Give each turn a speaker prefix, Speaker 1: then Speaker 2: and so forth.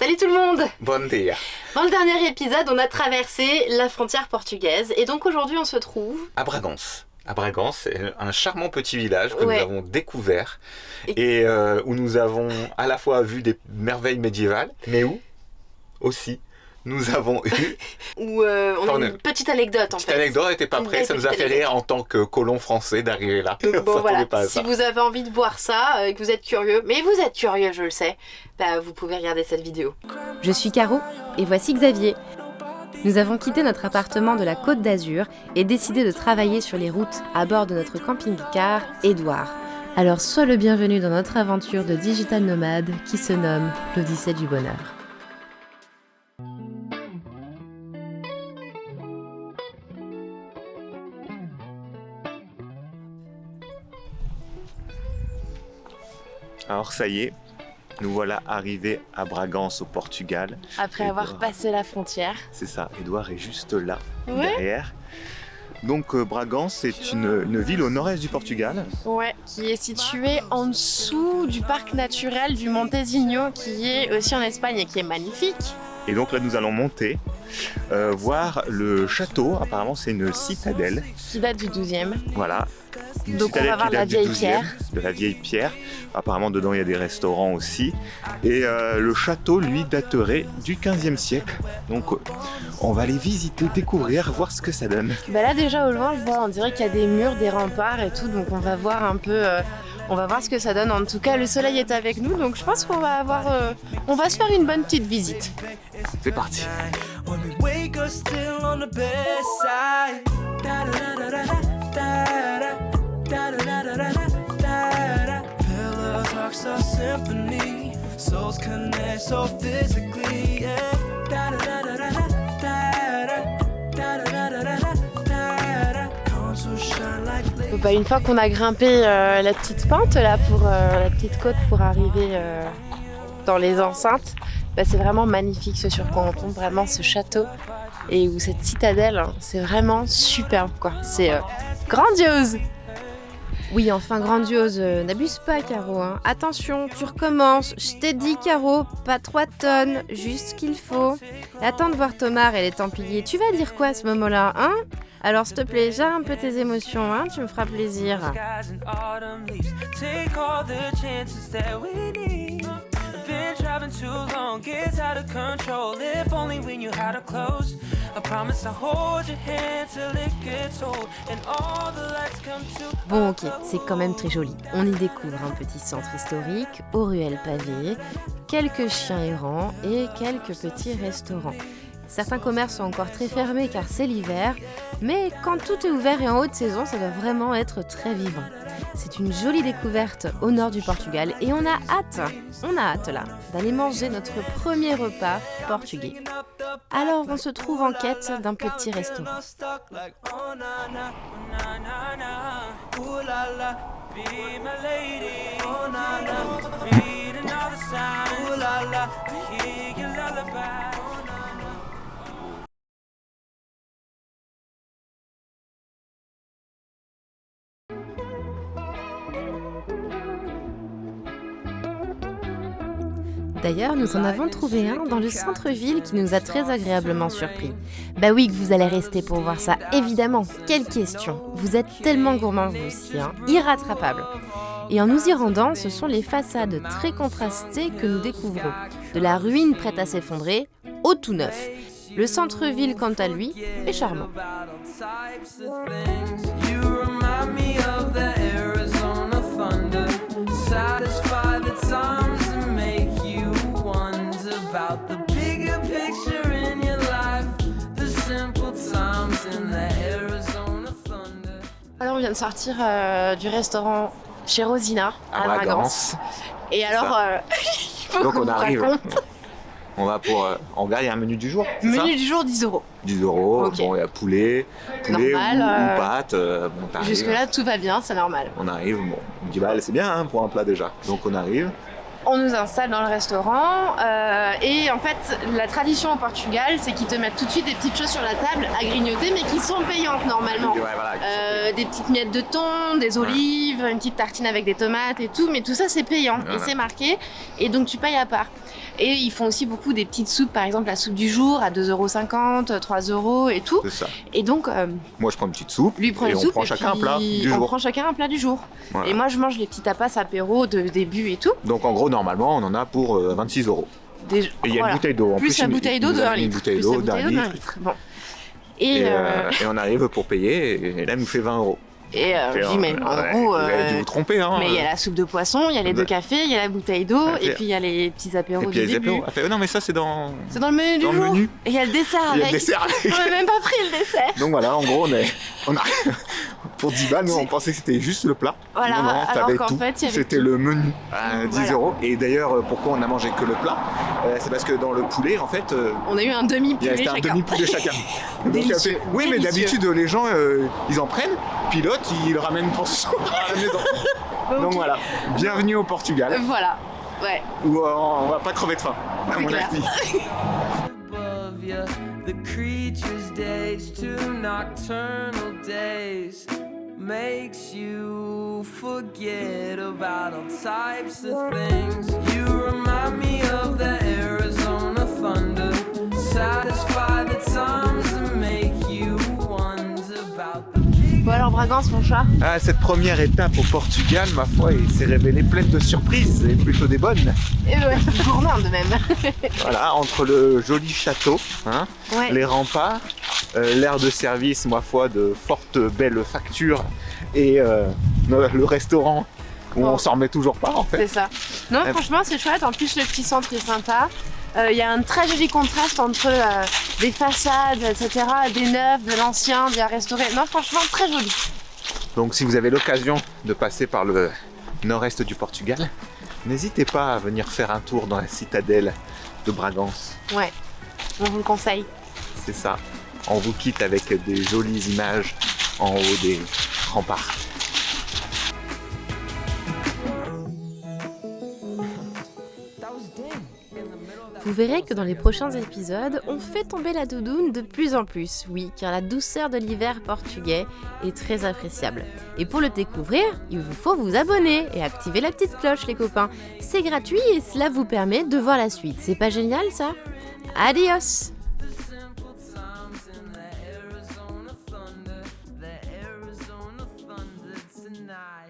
Speaker 1: Salut tout le monde!
Speaker 2: Bon dia.
Speaker 1: Dans le dernier épisode, on a traversé la frontière portugaise et donc aujourd'hui on se trouve...
Speaker 2: À Bragança. À Bragança, c'est un charmant petit village que
Speaker 1: Ouais.
Speaker 2: nous avons découvert et où nous avons à la fois vu des merveilles médiévales, mais où aussi nous avons eu...
Speaker 1: Où on a
Speaker 2: Pardon.
Speaker 1: une petite anecdote en
Speaker 2: Cette
Speaker 1: fait.
Speaker 2: anecdote n'était pas
Speaker 1: Une
Speaker 2: prête, ça
Speaker 1: belle
Speaker 2: nous a
Speaker 1: petite
Speaker 2: fait rire en tant que colons français d'arriver là.
Speaker 1: Donc
Speaker 2: On
Speaker 1: bon voilà,
Speaker 2: s'attendait pas à
Speaker 1: si
Speaker 2: ça.
Speaker 1: vous avez envie de voir ça, que vous êtes curieux, mais vous êtes curieux je le sais, bah vous pouvez regarder cette vidéo.
Speaker 3: Je suis Caro et voici Xavier. Nous avons quitté notre appartement de la Côte d'Azur et décidé de travailler sur les routes à bord de notre camping-car Édouard. Alors sois le bienvenu dans notre aventure de digital nomade qui se nomme l'Odyssée du bonheur.
Speaker 4: Alors ça y est, nous voilà arrivés à Bragança au Portugal.
Speaker 1: Après avoir passé la frontière.
Speaker 4: C'est ça, Édouard est juste là,
Speaker 1: Ouais.
Speaker 4: derrière. Donc Bragança, c'est une ville au nord-est du Portugal.
Speaker 1: Ouais, qui est situé en dessous du parc naturel du Montezinho, qui est aussi en Espagne et qui est magnifique.
Speaker 4: Et donc là nous allons monter, voir le château. Apparemment c'est une citadelle.
Speaker 1: Qui date du 12e.
Speaker 4: Voilà. Une
Speaker 1: Donc, on
Speaker 4: citadelle
Speaker 1: va voir
Speaker 4: qui
Speaker 1: la
Speaker 4: date du
Speaker 1: vieille
Speaker 4: 12e,
Speaker 1: pierre.
Speaker 4: de la vieille pierre. Apparemment dedans il y a des restaurants aussi. Et le château lui daterait du 15e siècle. Donc on va aller visiter, découvrir, voir ce que ça donne.
Speaker 1: Bah là déjà au loin, je vois, on dirait qu'il y a des murs, des remparts et tout, donc on va voir un peu, on va voir ce que ça donne. En tout cas, le soleil est avec nous, donc je pense qu'on va avoir, on va se faire une bonne petite visite.
Speaker 4: C'est parti.
Speaker 5: When we wake up still on the bedside. Da da da da da da da da da da da da. Pillow talks a symphony. Souls connect so physically. Yeah. Da da da da da da da da da da da da. Comes to shine like
Speaker 1: Donc, bah, une fois qu'on a grimpé la petite pente là pour la petite côte pour arriver dans les enceintes, bah, c'est vraiment magnifique ce sur quoi on tombe, vraiment ce château et où cette citadelle, hein, c'est vraiment superbe quoi. C'est grandiose.
Speaker 3: Oui, enfin grandiose, n'abuse pas Caro. Hein. Attention, tu recommences. Je t'ai dit Caro, pas 3 tonnes, juste ce qu'il faut. Et attends de voir Thomas et les Templiers. Tu vas dire quoi à ce moment-là, hein? Alors s'il te plaît, gère un peu tes émotions, hein, tu me feras plaisir.
Speaker 5: skies and autumn leaves. Take all the chances that we need. Been traveling too long, gets out of control. If only we knew how to close. I promise I'll hold your hand till it gets old and all the lights come to.
Speaker 3: Bon ok, c'est quand même très joli. On y découvre un petit centre historique, aux ruelles pavées, quelques chiens errants et quelques petits restaurants. Certains commerces sont encore très fermés car c'est l'hiver, mais quand tout est ouvert et en haute saison, ça doit vraiment être très vivant. C'est une jolie découverte au nord du Portugal et on a hâte là, d'aller manger notre premier repas portugais. Alors on se trouve en quête d'un petit restaurant.
Speaker 5: Stuck like oh na na, na na na. Ooh la la, be my lady. Oh na na, reading all the signs. Ooh la la, hear your lullaby.
Speaker 3: D'ailleurs, nous en avons trouvé un dans le centre-ville qui nous a très agréablement surpris. Bah oui, que vous allez rester pour voir ça, évidemment. Quelle question! Vous êtes tellement gourmands vous aussi, hein, irrattrapable. Et en nous y rendant, ce sont les façades très contrastées que nous découvrons. De la ruine prête à s'effondrer au tout neuf. Le centre-ville, quant à lui, est charmant.
Speaker 5: You remind me of the Arizona thunder. Satisfy the times and make you wonder about the bigger picture in your life. The simple times in the Arizona thunder.
Speaker 1: Alors on vient de sortir du restaurant chez Rosina
Speaker 2: À
Speaker 1: à Bragança. Et alors, il faut
Speaker 2: Donc
Speaker 1: qu'on
Speaker 2: on
Speaker 1: vous
Speaker 2: arrive.
Speaker 1: raconte.
Speaker 2: On va pour... on regarde, il y a un menu du jour, c'est ça?
Speaker 1: Menu du jour 10 €.
Speaker 2: 10 €,
Speaker 1: Ok.
Speaker 2: bon il y a poulet
Speaker 1: Normal,
Speaker 2: ou pâtes. Bon, t'arrives.
Speaker 1: Jusque-là tout va bien, c'est normal.
Speaker 2: On arrive, bon, on dit bah c'est bien hein, pour un plat déjà. Donc on arrive,
Speaker 1: On nous installe dans le restaurant et en fait la tradition au Portugal c'est qu'ils te mettent tout de suite des petites choses sur la table à grignoter mais qui sont payantes normalement.
Speaker 4: Ouais, voilà,
Speaker 1: Des petites miettes de thon, des olives, une petite tartine avec des tomates et tout, mais tout ça c'est payant et c'est marqué et donc tu payes à part. Et ils font aussi beaucoup des petites soupes, par exemple la soupe du jour à 2,50€, 3€ et tout.
Speaker 4: C'est ça.
Speaker 1: Et donc
Speaker 4: Moi je prends une petite soupe
Speaker 1: lui prend
Speaker 4: et
Speaker 1: une
Speaker 4: on
Speaker 1: soupe
Speaker 4: prend
Speaker 1: et
Speaker 4: chacun un
Speaker 1: puis
Speaker 4: plat du
Speaker 1: on
Speaker 4: jour.
Speaker 1: prend chacun un plat du jour.
Speaker 4: Voilà.
Speaker 1: Et moi je mange les petits tapas apéro de début et tout.
Speaker 4: Donc en gros normalement on en a pour 26€. Et il y a une bouteille d'eau. En
Speaker 1: Plus la bouteille d'eau de 1 litre.
Speaker 4: Une bouteille
Speaker 1: Plus
Speaker 4: d'eau
Speaker 1: la
Speaker 4: d'un
Speaker 1: bouteille d'eau
Speaker 4: litre.
Speaker 1: Bon.
Speaker 4: Et on arrive pour payer et là elle nous fait 20€.
Speaker 1: Et je dis, mais en gros.
Speaker 4: Vous avez dû vous tromper, hein.
Speaker 1: Mais il y a la soupe de poisson, il y a les 2 cafés, il y a la bouteille d'eau, et puis il y a les petits apéros du début.
Speaker 4: Elle fait, non, mais ça, c'est dans.
Speaker 1: C'est dans le menu du jour. Et il y a le dessert avec.
Speaker 4: Il y a le dessert avec.
Speaker 1: On n'a même pas pris le dessert.
Speaker 4: Donc voilà, en gros, on arrive. Pour 10 balles, nous, on pensait que c'était juste le plat.
Speaker 1: Voilà,
Speaker 4: non,
Speaker 1: alors
Speaker 4: t'avais
Speaker 1: qu'en
Speaker 4: tout.
Speaker 1: fait, il y avait
Speaker 4: C'était
Speaker 1: tout.
Speaker 4: le menu à 10€.
Speaker 1: Voilà.
Speaker 4: Et d'ailleurs, pourquoi on a mangé que le plat C'est parce que dans le poulet, en fait.
Speaker 1: On a eu un demi-poulet
Speaker 4: C'était un
Speaker 1: chacun.
Speaker 4: demi-poulet chacun. Donc,
Speaker 1: Délicieux.
Speaker 4: oui, mais
Speaker 1: Délicieux.
Speaker 4: d'habitude, les gens, ils en prennent, puis l'autre, ils le ramènent pour ce soir à la maison. Donc voilà, bienvenue au Portugal,
Speaker 1: Voilà, ouais.
Speaker 4: où on va pas crever de faim, à
Speaker 1: C'est
Speaker 4: mon
Speaker 1: clair.
Speaker 4: avis.
Speaker 5: Above ya, the creature's days to nocturnal days makes you forget about all types of things. You remind me of the Arizona thunder, satisfy the times that make you wonder about the
Speaker 1: Bon alors Bragance, mon chat.
Speaker 4: Ah, cette première étape au Portugal, ma foi, il s'est révélée pleine de surprises, et plutôt des bonnes.
Speaker 1: Et ouais, gourmande même.
Speaker 4: Voilà, entre le joli château, hein,
Speaker 1: Ouais.
Speaker 4: les remparts, l'aire de service, ma foi, de fortes belles factures, et le restaurant où on s'en remet toujours pas, en fait.
Speaker 1: C'est ça. Non, franchement, c'est chouette. En plus, le petit centre est sympa. Il y a un très joli contraste entre des façades, etc., des neufs, de l'ancien, bien restauré. Non, franchement, très joli.
Speaker 4: Donc si vous avez l'occasion de passer par le nord-est du Portugal, n'hésitez pas à venir faire un tour dans la citadelle de Bragance.
Speaker 1: Ouais, on vous le conseille.
Speaker 4: C'est ça. On vous quitte avec des jolies images en haut des remparts.
Speaker 3: Vous verrez que dans les prochains épisodes, on fait tomber la doudoune de plus en plus, oui, car la douceur de l'hiver portugais est très appréciable. Et pour le découvrir, il vous faut vous abonner et activer la petite cloche, les copains. C'est gratuit et cela vous permet de voir la suite. C'est pas génial ça ? Adios !